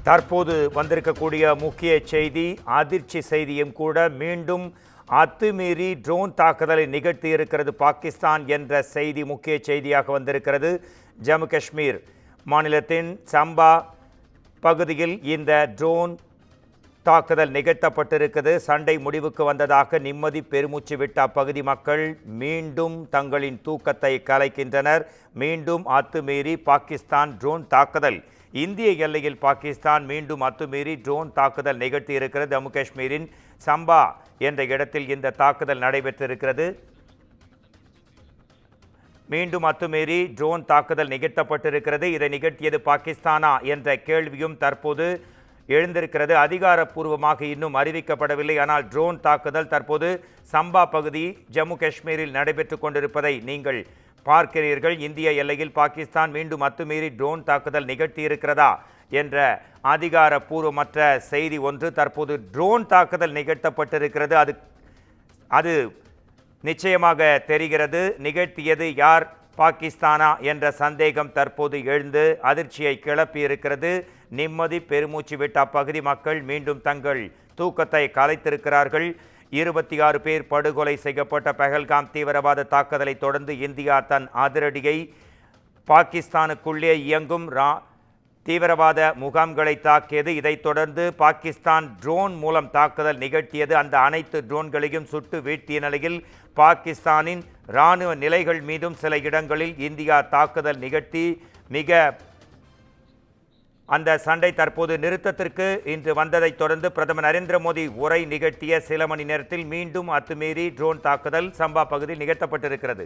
தற்போது வந்திருக்கக்கூடிய முக்கிய செய்தி, அதிர்ச்சி செய்தியும் கூட. மீண்டும் அத்துமீறி ட்ரோன் தாக்குதலை நிகழ்த்தி இருக்கிறது பாகிஸ்தான் என்ற செய்தி முக்கிய செய்தியாக வந்திருக்கிறது. ஜம்மு காஷ்மீர் மாநிலத்தின் சம்பா பகுதியில் இந்த ட்ரோன் தாக்குதல் நிகழ்த்தப்பட்டிருக்கிறது. சண்டை முடிவுக்கு வந்ததாக நிம்மதி பெருமூச்சு விட்ட அப்பகுதி மக்கள் மீண்டும் தங்களின் தூக்கத்தை கலைக்கின்றனர். மீண்டும் அத்துமீறி பாகிஸ்தான் ட்ரோன் தாக்குதல். இந்திய எல்லையில் பாகிஸ்தான் மீண்டும் அத்துமீறி ட்ரோன் தாக்குதல் நிகழ்த்தி இருக்கிறது. ஜம்மு காஷ்மீரின் சம்பா என்ற இடத்தில் இந்த தாக்குதல் நடைபெற்றிருக்கிறது. மீண்டும் அத்துமீறி ட்ரோன் தாக்குதல் நிகழ்த்தப்பட்டிருக்கிறது. இதை நிகழ்த்தியது பாகிஸ்தானா என்ற கேள்வியும் தற்போது எழுந்திருக்கிறது. அதிகாரப்பூர்வமாக இன்னும் அறிவிக்கப்படவில்லை. ஆனால் ட்ரோன் தாக்குதல் தற்போது சம்பா பகுதி ஜம்மு காஷ்மீரில் நடைபெற்று கொண்டிருப்பதை நீங்கள் பார்க்கிறீர்கள். இந்திய எல்லையில் பாகிஸ்தான் மீண்டும் அத்துமீறி ட்ரோன் தாக்குதல் நிகழ்த்தியிருக்கிறதா என்ற அதிகாரப்பூர்வமற்ற செய்தி ஒன்று தற்போது ட்ரோன் தாக்குதல் நிகழ்த்தப்பட்டிருக்கிறது. அது நிச்சயமாக தெரிகிறது. நிகழ்த்தியது யார், பாகிஸ்தானா என்ற சந்தேகம் தற்போது எழுந்து அதிர்ச்சியை கிளப்பியிருக்கிறது. நிம்மதி பெருமூச்சு விட்ட அப்பகுதி மக்கள் மீண்டும் தங்கள் தூக்கத்தை கலைத்திருக்கிறார்கள். 26 பேர் படுகொலை செய்யப்பட்ட பஹல்காம் தீவிரவாத தாக்குதலை தொடர்ந்து இந்தியா தன் அதிரடியை பாகிஸ்தானுக்குள்ளே இயங்கும் தீவிரவாத முகாம்களை தாக்கியது. இதைத் தொடர்ந்து பாகிஸ்தான் ட்ரோன் மூலம் தாக்குதல் நிகழ்த்தியது. அந்த அனைத்து ட்ரோன்களையும் சுட்டு வீழ்த்திய நிலையில் பாகிஸ்தானின் இராணுவ நிலைகள் மீதும் சில இடங்களில் இந்தியா தாக்குதல் நிகழ்த்தி அந்த சண்டை தற்போது நிறுத்தத்திற்கு இன்று வந்ததைத் தொடர்ந்து பிரதமர் நரேந்திர மோடி உரை நிகழ்த்திய சில மணி நேரத்தில் மீண்டும் அத்துமீறி ட்ரோன் தாக்குதல் சம்பா பகுதியில் நிகழ்த்தப்பட்டிருக்கிறது.